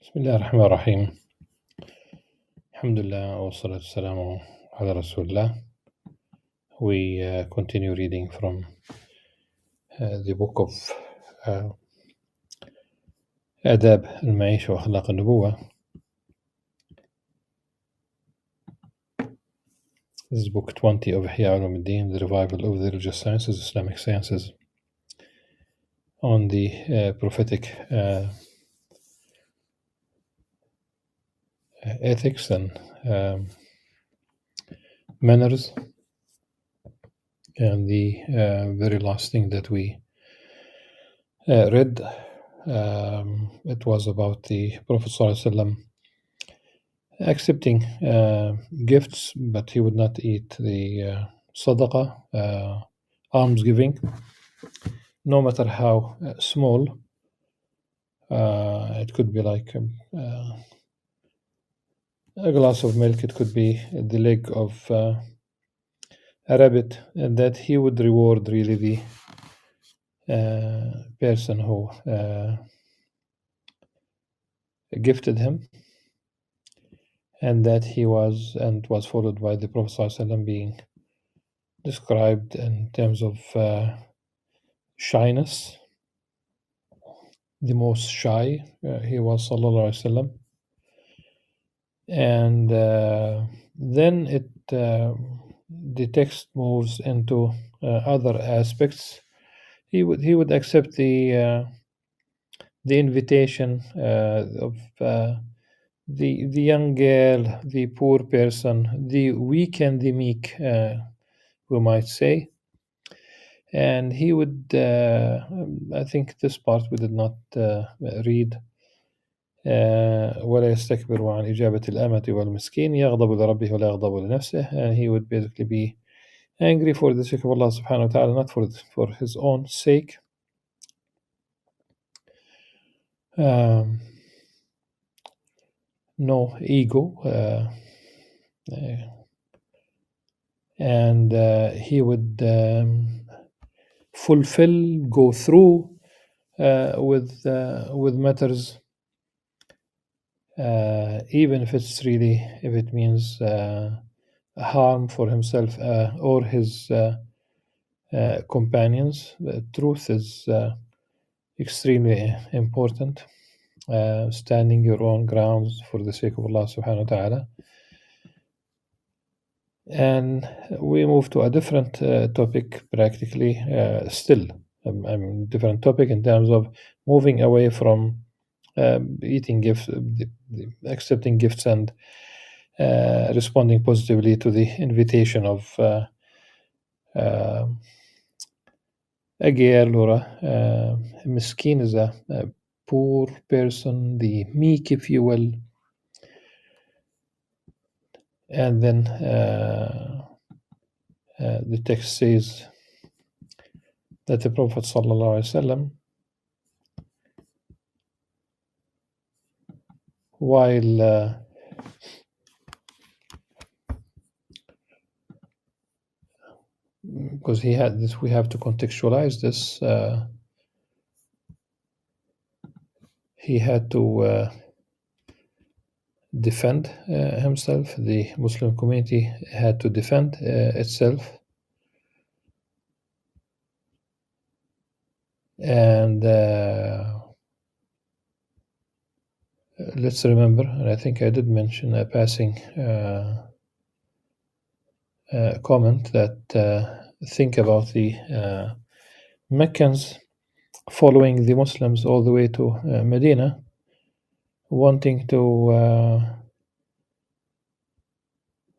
بسم الله الرحمن الرحيم. الحمد لله والصلاة والسلام على رسول الله. We continue reading from the book of آداب المعيشة وأخلاق النبوة. This is book 20 of Ihya Ulumuddin, the revival of the religious sciences, Islamic sciences, on the prophetic ethics and manners. And the very last thing that we read, it was about the Prophet ﷺ accepting gifts, but he would not eat the sadaqah, almsgiving, no matter how small. It could be like a glass of milk, it could be the leg of a rabbit, and that he would reward really the person who gifted him, and that he was followed by the Prophet ﷺ being described in terms of shyness, the most shy he was, sallallahu alaihi wasallam. And then the text moves into other aspects. He would accept the invitation of the young girl, the poor person, the weak and the meek, we might say. And he would, I think this part we did not read. ولا يستكبر عن إجابة الأمة والمسكين يغضب لربه ولا يغضب لنفسه. And he would basically be angry for the sake of Allah subhanahu wa ta'ala, not for his own sake. No ego, and he would go through with matters, even if it means harm for himself or his companions. Truth is extremely important. Standing your own grounds for the sake of Allah subhanahu wa ta'ala. And we move to a different topic practically, still different topic in terms of moving away from eating gifts, accepting gifts, and responding positively to the invitation of a girl or a miskin is a poor person, the meek, if you will. And then the text says that the Prophet ﷺ, while because he had this, we have to contextualize this. He had to defend himself. The Muslim community had to defend itself. And let's remember, and I think I did mention a passing comment that think about the Meccans following the Muslims all the way to Medina, wanting to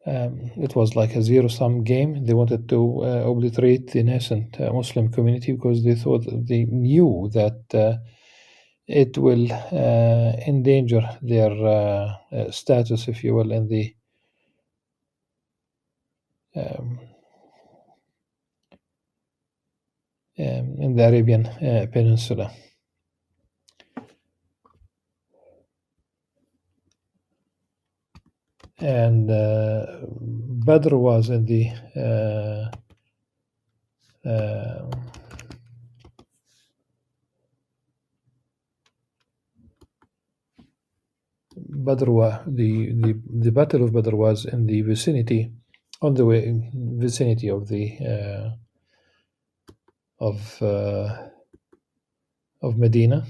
it was like a zero-sum game. They wanted to obliterate the nascent Muslim community because they knew that it will endanger their status, if you will, in the Arabian Peninsula. And Badr was in the the Battle of Badr was in the vicinity, on the way vicinity of the of Medina,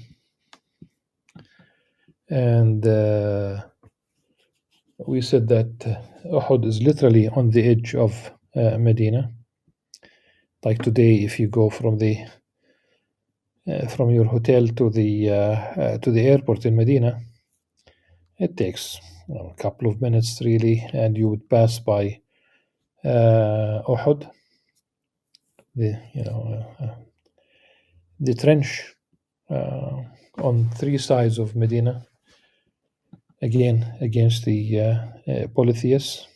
and we said that Uhud is literally on the edge of Medina. Like today, if you go from your hotel to the airport in Medina, it takes a couple of minutes really, and you would pass by Uhud, the trench on three sides of Medina, again against the polytheists.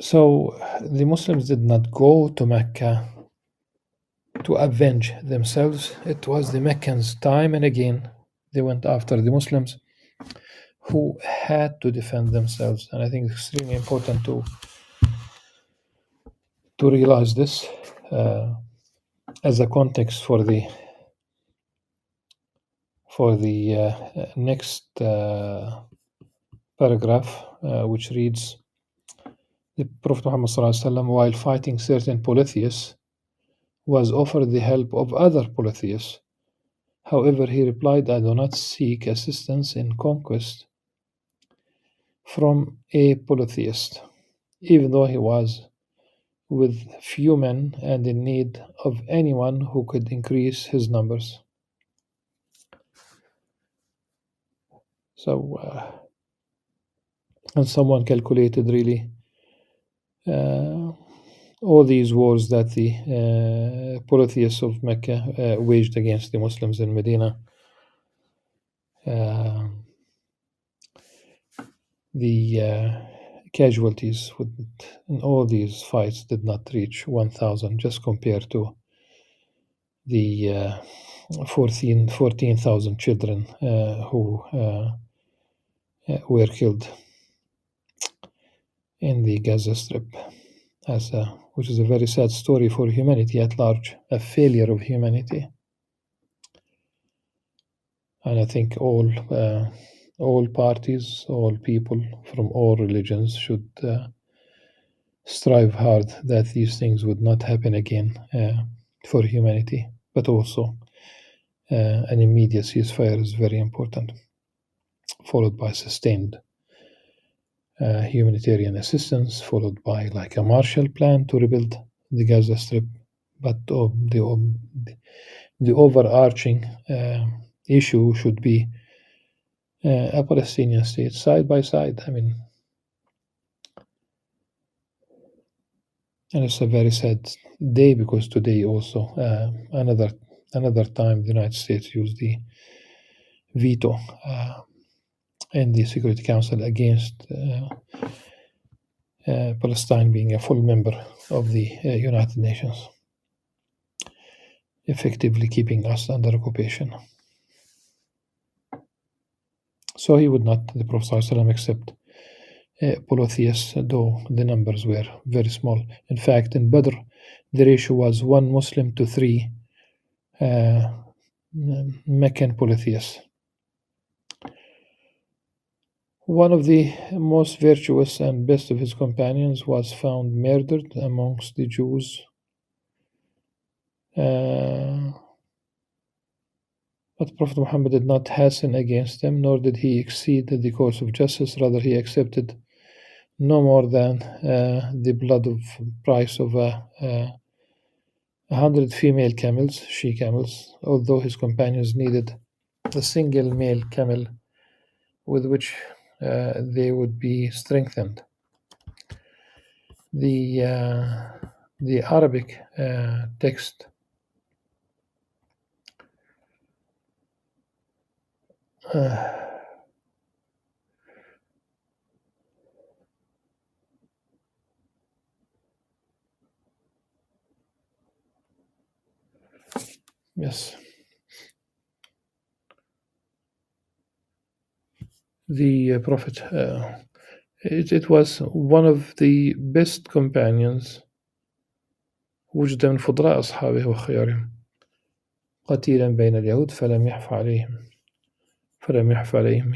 So the Muslims did not go to Mecca to avenge themselves. It was the Meccans time and again they went after the Muslims who had to defend themselves, and I think it's extremely important to realize this as a context for the next paragraph, which reads: the Prophet Muhammad ﷺ, while fighting certain polytheists, was offered the help of other polytheists. However, he replied, I do not seek assistance in conquest from a polytheist, even though he was with few men and in need of anyone who could increase his numbers. So, and someone calculated really all these wars that the polytheists of Mecca waged against the Muslims in Medina. The casualties in all these fights did not reach 1,000, just compared to the 14,000 children who were killed in the Gaza Strip, which is a very sad story for humanity at large, a failure of humanity. And I think all parties, all people from all religions should strive hard that these things would not happen again for humanity. But also, an immediate ceasefire is very important, followed by sustained humanitarian assistance, followed by like a Marshall Plan to rebuild the Gaza Strip. But the overarching issue should be a Palestinian state side by side. I mean, and it's a very sad day because today also another time the United States used the veto in the Security Council against Palestine being a full member of the United Nations, effectively keeping us under occupation. So he would not, the Prophet ﷺ, accept polytheists, though the numbers were very small. In fact, in Badr, the ratio was 1 Muslim to 3 Meccan polytheists. One of the most virtuous and best of his companions was found murdered amongst the Jews. But Prophet Muhammad did not hasten against them, nor did he exceed the course of justice. Rather, he accepted no more than the blood of price of 100 female camels, she-camels, although his companions needed a single male camel with which they would be strengthened. The Arabic text yes. The Prophet, it was one of the best companions. وجد من فضلاء أصحابه وخيارهم قتيلا بين اليهود فلم يحف عليهم. فلم يحف عليهم.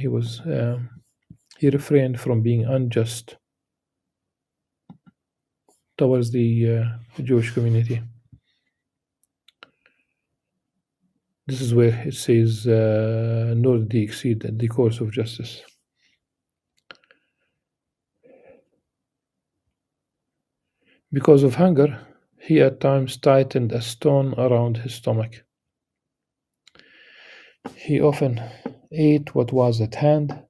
He refrained from being unjust towards the Jewish community. This is where it says, nor did he exceed the course of justice. Because of hunger, he at times tightened a stone around his stomach. He often ate what was at hand,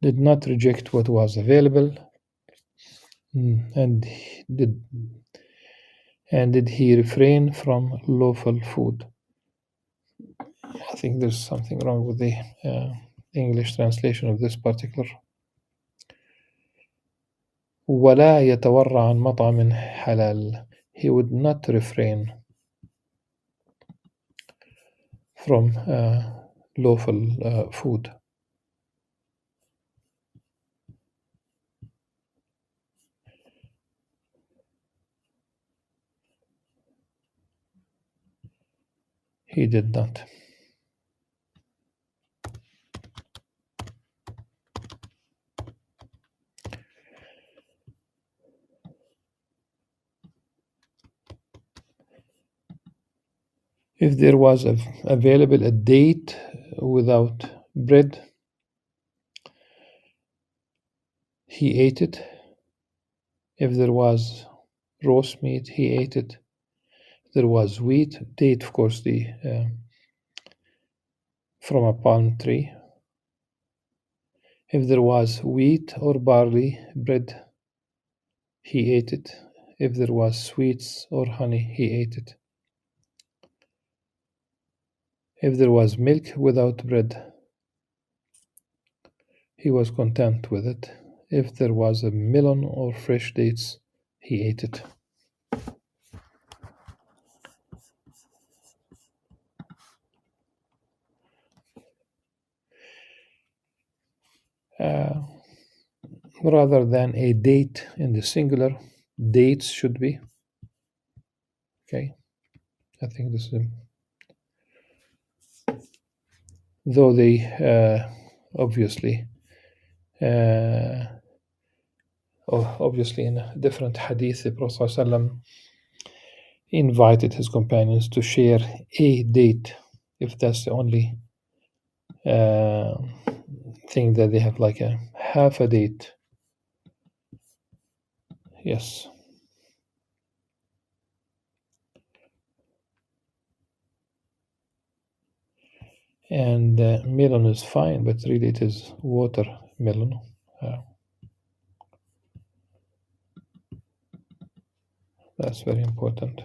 did not reject what was available, and did he refrain from lawful food. I think there's something wrong with the English translation of this particular. ولا يتورع عن مطعم حلال. He would not refrain from lawful food. He did not. If there was available a date without bread, he ate it. If there was roast meat, he ate it. If there was wheat, date, of course, from a palm tree. If there was wheat or barley bread, he ate it. If there was sweets or honey, he ate it. If there was milk without bread, he was content with it. If there was a melon or fresh dates, he ate it. Rather than a date in the singular, dates should be. Okay, I think this is. Though they obviously in a different hadith, the Prophet ﷺ invited his companions to share a date, if that's the only thing that they have, like a half a date. Yes. And melon is fine, but really it is watermelon. That's very important.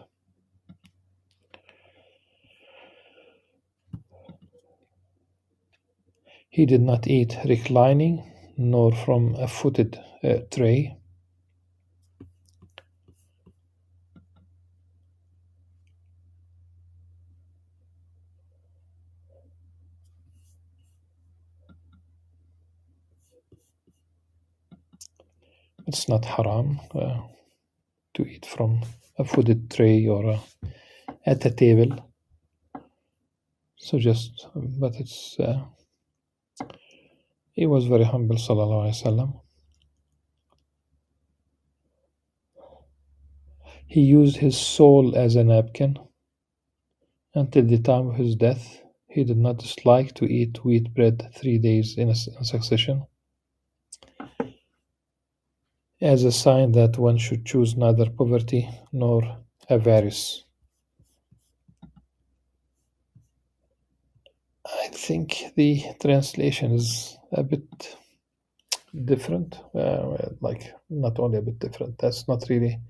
He did not eat reclining, nor from a footed tray. It's not haram to eat from a footed tray or at a table. So but he was very humble, sallallahu alaihi wasallam. He used his soul as a napkin. Until the time of his death, he did not dislike to eat wheat bread 3 days in succession, as a sign that one should choose neither poverty nor avarice. I think the translation is a bit different. Like, not only a bit different, that's not really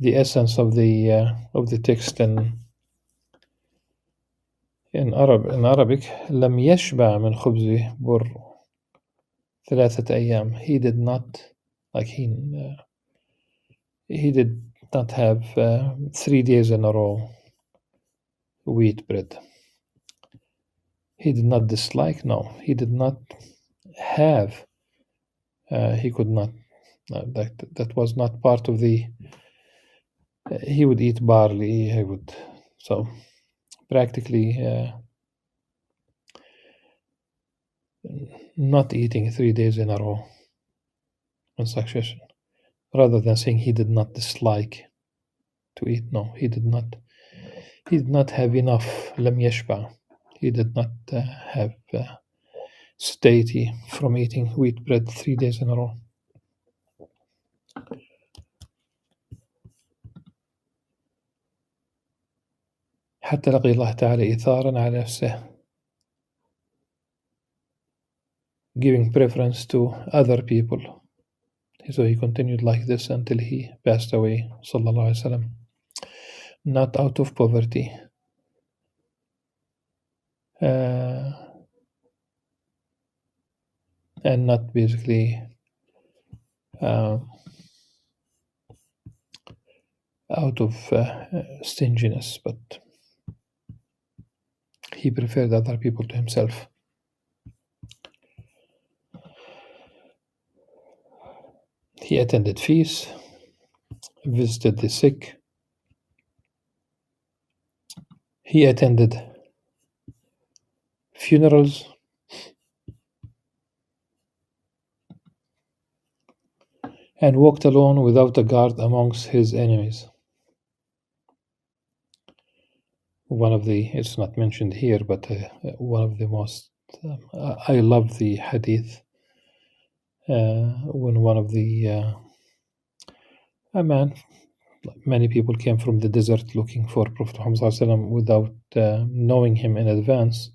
the essence of the text in Arabic. لم يشبع من خبز بر 3 أيام. He did not, like he did not have 3 days in a row wheat bread. He did not dislike. No, he did not have. He could not. That was not part of the. He would eat barley. He would. So practically, not eating 3 days in a row in succession, rather than saying he did not dislike to eat. No, he did not. He did not have enough. لم يشبع. He did not have satiety from eating wheat bread 3 days in a row. حتى لقي الله تعالى إيثارا على نفسه, giving preference to other people. So he continued like this until he passed away, sallallahu alaihi wasallam. Not out of poverty, and not basically out of stinginess, but he preferred other people to himself. He attended feasts, visited the sick. He attended funerals, and walked alone without a guard amongst his enemies. One of the, it's not mentioned here, but one of the most, I love the hadith when one of the, a man, many people came from the desert looking for Prophet Muhammad ﷺ without knowing him in advance.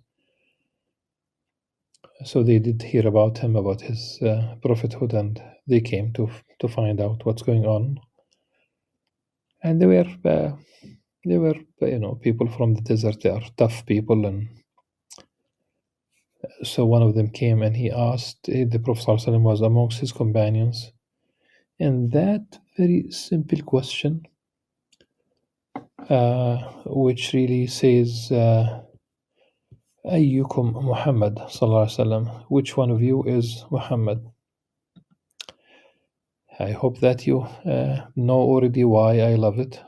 So they did hear about him, about his prophethood, and they came to find out what's going on. And they were people from the desert. They are tough people, and so one of them came and he asked, the Prophet ﷺ was amongst his companions, and that very simple question, which really says, Ayyukum Muhammad sallallahu alaihi wasallam, which one of you is Muhammad? I hope that you know already why I love it.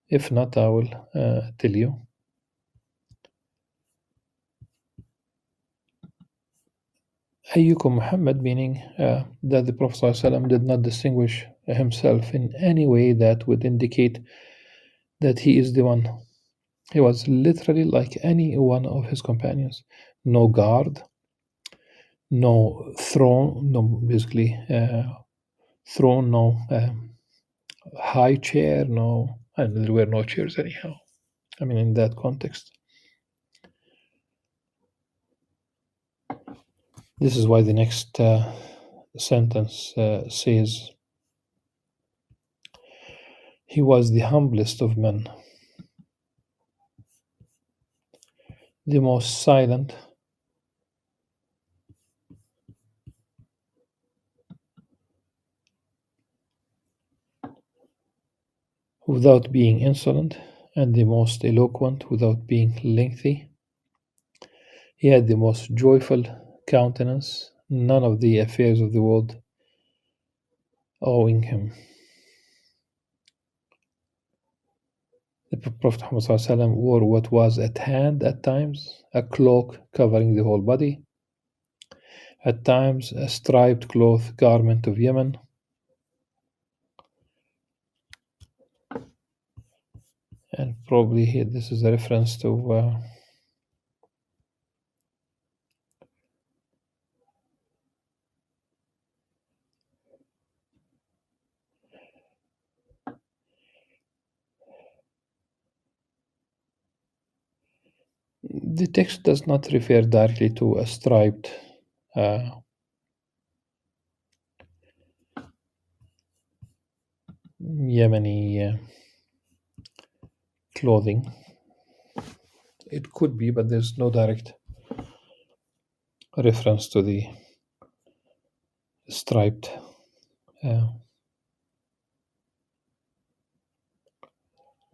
If not, I will tell you. Ayyukum Muhammad, meaning that the Prophet ﷺ did not distinguish himself in any way that would indicate that he is the one. He was literally like any one of his companions. No guard, no throne, no basically throne, no high chair, no, and there were no chairs anyhow. I mean, in that context. This is why the next sentence says, he was the humblest of men, the most silent, without being insolent, and the most eloquent without being lengthy. He had the most joyful countenance, none of the affairs of the world awing him. The Prophet Muhammad ﷺ wore what was at hand at times, a cloak covering the whole body, at times a striped cloth garment of Yemen, and probably here this is a reference to the text does not refer directly to a striped Yemeni clothing. It could be, but there's no direct reference to the striped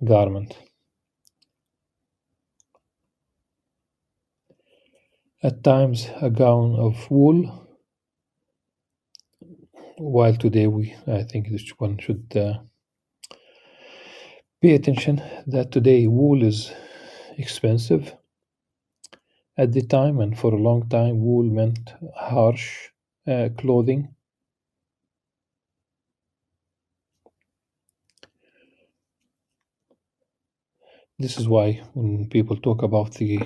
garment. At times a gown of wool, while today I think this one should pay attention that today wool is expensive, At the time and for a long time, wool meant harsh clothing. This is why when people talk about the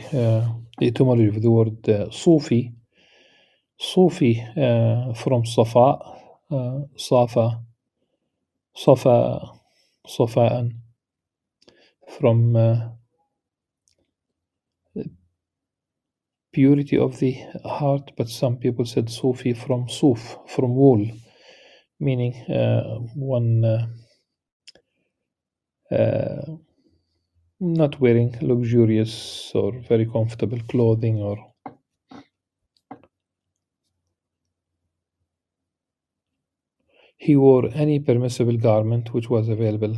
etymology of the word Sufi, Sufi from Safa, Safa, Safa, Safa'an, from purity of the heart, but some people said Sufi from Suf, from wool, meaning one uh, not wearing luxurious or very comfortable clothing, or he wore any permissible garment which was available.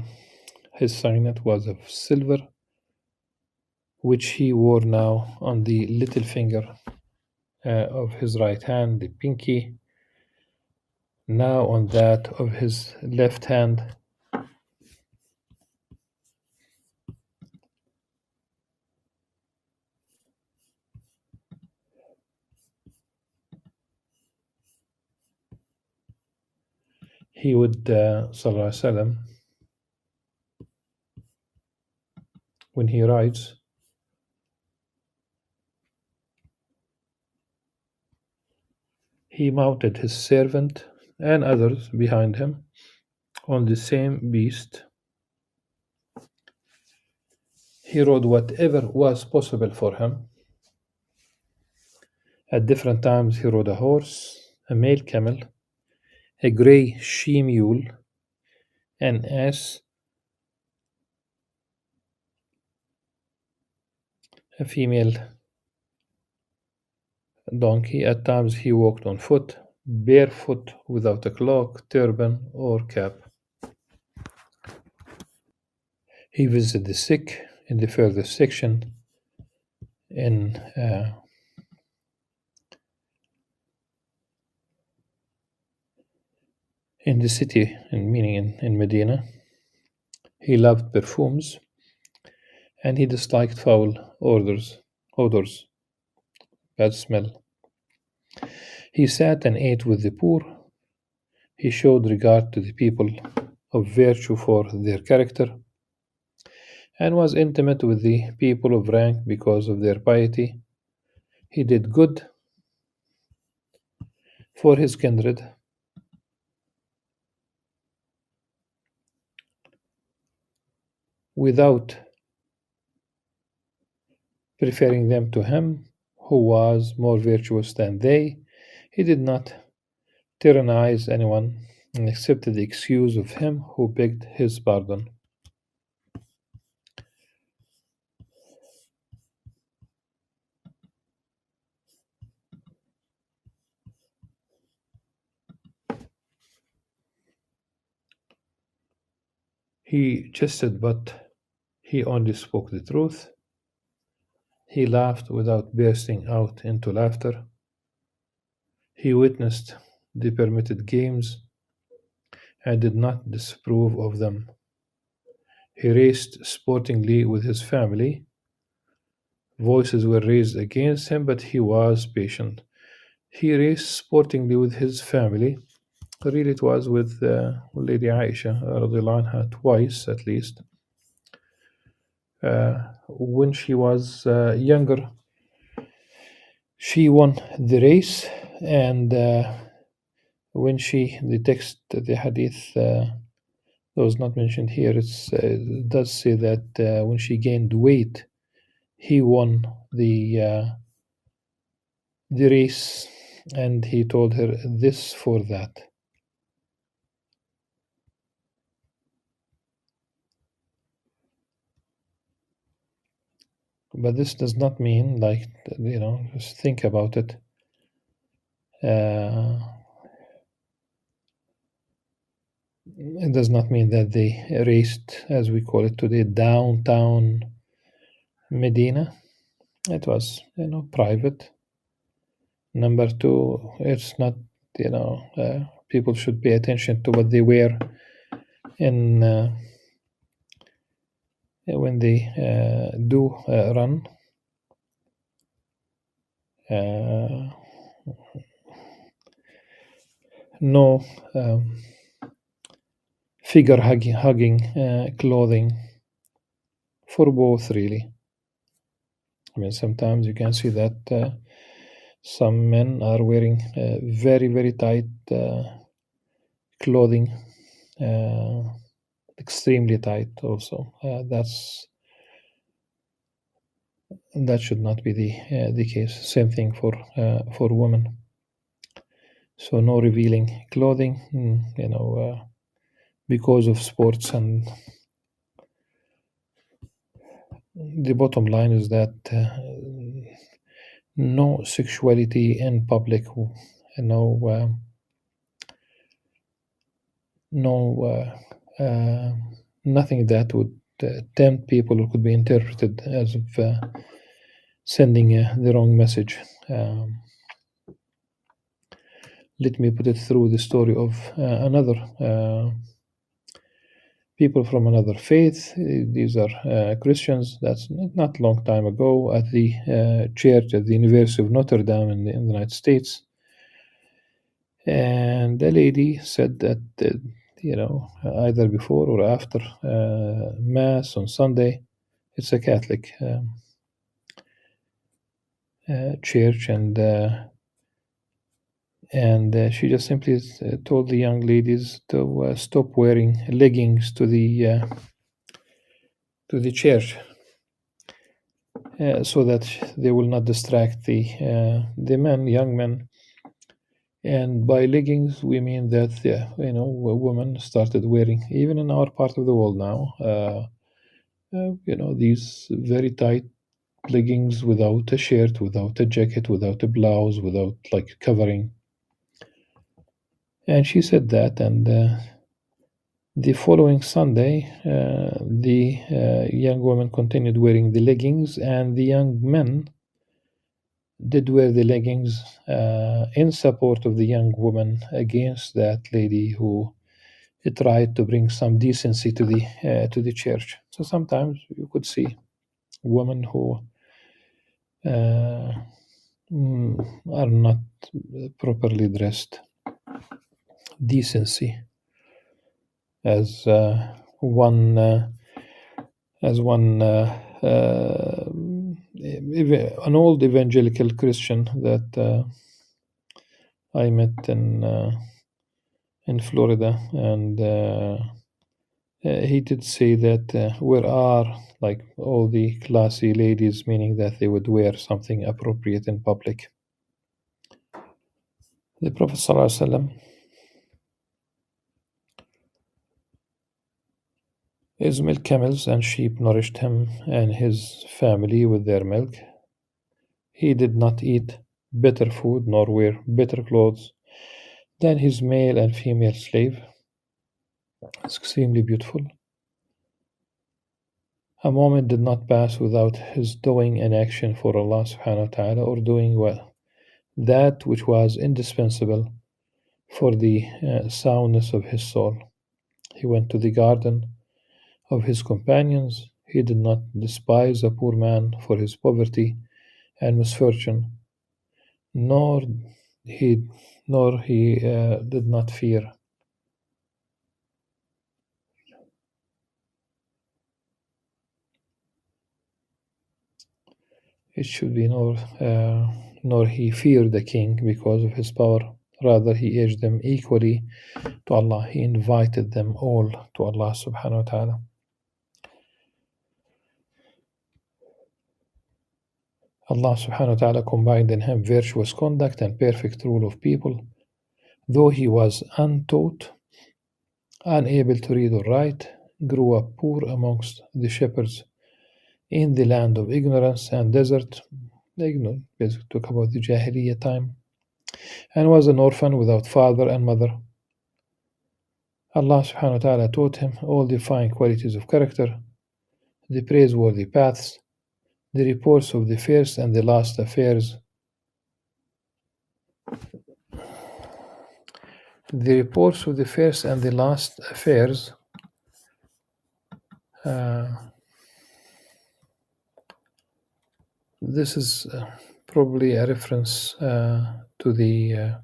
His signet was of silver, which he wore now on the little finger of his right hand, the pinky, now on that of his left hand. He would, Sallallahu Alaihi Wasallam, when he rides, he mounted his servant and others behind him on the same beast. He rode whatever was possible for him. At different times, he rode a horse, a male camel, a grey she mule, an ass, a female donkey. At times, he walked on foot, barefoot, without a cloak, turban, or cap. He visited the sick in the further section in the city, meaning in Medina. He loved perfumes, and he disliked foul odors, bad smell. He sat and ate with the poor. He showed regard to the people of virtue for their character, and was intimate with the people of rank because of their piety. He did good for his kindred without preferring them to him who was more virtuous than they. He did not tyrannize anyone and accepted the excuse of him who begged his pardon. He jested, but he only spoke the truth. He laughed without bursting out into laughter. He witnessed the permitted games and did not disapprove of them. He raced sportingly with his family. Voices were raised against him, but he was patient. He raced sportingly with his family. Really, it was with Lady Aisha radiallahu anha, twice at least. When she was younger, she won the race, and when the text, the hadith, was not mentioned here. It does say that when she gained weight, he won the race, and he told her this for that. But this does not mean, like, just think about it. It does not mean that they raced, as we call it today, downtown Medina. It was, private. Number two, it's not, people should pay attention to what they wear in when they do run. uh, no figure hugging clothing for both, really. I mean, sometimes you can see that some men are wearing very, very tight clothing, uh, extremely tight also. That should not be the case. Same thing for women. So no revealing clothing, because of sports. And the bottom line is that no sexuality in public, no, no, nothing that would tempt people or could be interpreted as of sending the wrong message. Let me put it through the story of another people from another faith. These are Christians. That's not long time ago at the church at the University of Notre Dame in the United States. And the lady said that, either before or after Mass on Sunday, it's a Catholic church, and she just simply told the young ladies to stop wearing leggings to the church, so that they will not distract the men, young men. And by leggings, we mean that women started wearing, even in our part of the world now, these very tight leggings without a shirt, without a jacket, without a blouse, without like covering. And she said that, and the following Sunday, the young woman continued wearing the leggings, and the young men did wear the leggings in support of the young woman against that lady who tried to bring some decency to the church. So sometimes you could see women who uh, are not properly dressed. Decency, as one an old evangelical Christian that I met in Florida, and he did say that where are like all the classy ladies, meaning that they would wear something appropriate in public. The Prophet ﷺ his milk camels and sheep nourished him and his family with their milk. He did not eat better food nor wear better clothes than his male and female slave. It's extremely beautiful. A moment did not pass without his doing an action for Allah subhanahu wa ta'ala, or doing well that which was indispensable for the soundness of his soul. He went to the garden of his companions. He did not despise a poor man for his poverty and misfortune, nor he did not fear. It should be nor he feared the king because of his power. Rather, he urged them equally to Allah. He invited them all to Allah subhanahu wa ta'ala. Allah subhanahu wa ta'ala combined in him virtuous conduct and perfect rule of people. Though he was untaught, unable to read or write, grew up poor amongst the shepherds in the land of ignorance and desert. Ignorant, basically talk about the Jahiliyyah time, and was an orphan without father and mother. Allah subhanahu wa ta'ala taught him all the fine qualities of character, the praiseworthy paths, the reports of the first and the last affairs, the reports of the first and the last affairs. This is probably a reference to the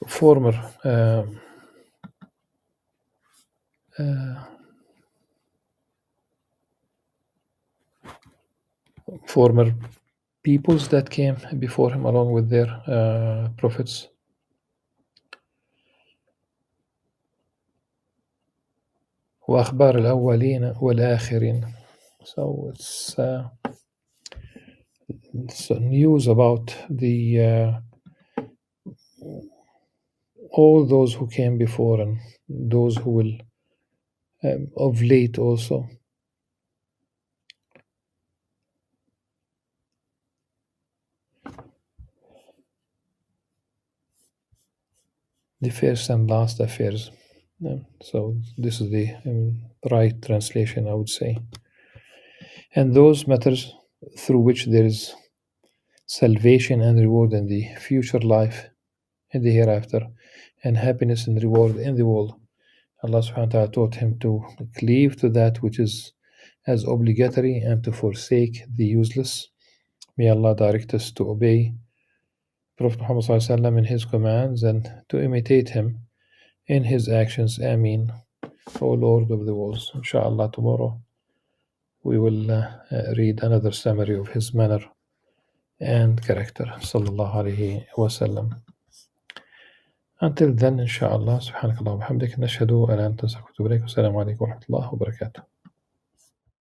former former peoples that came before him along with their prophets. وأخبار الأولين والآخرين. So it's news about the all those who came before and those who will of late also. The first and last affairs. So this is the right translation, I would say. And those matters through which there is salvation and reward in the future life, in the hereafter, and happiness and reward in the world. Allah subhanahu wa ta'ala taught him to cleave to that which is as obligatory and to forsake the useless. May Allah direct us to obey Prophet Muhammad sallallahu alaihi wasallam in his commands and to imitate him in his actions. Ameen. O Lord of the worlds. Inshallah, tomorrow we will read another summary of his manner and character. Sallallahu alaihi wasallam. Until then, inshallah, subhanakallah wa bihamdik, nashhadu an la ilaha illa anta, astaghfiruka wa atubu ilaik. Wassalamu alaikum wa rahmatullahi wa barakatuh.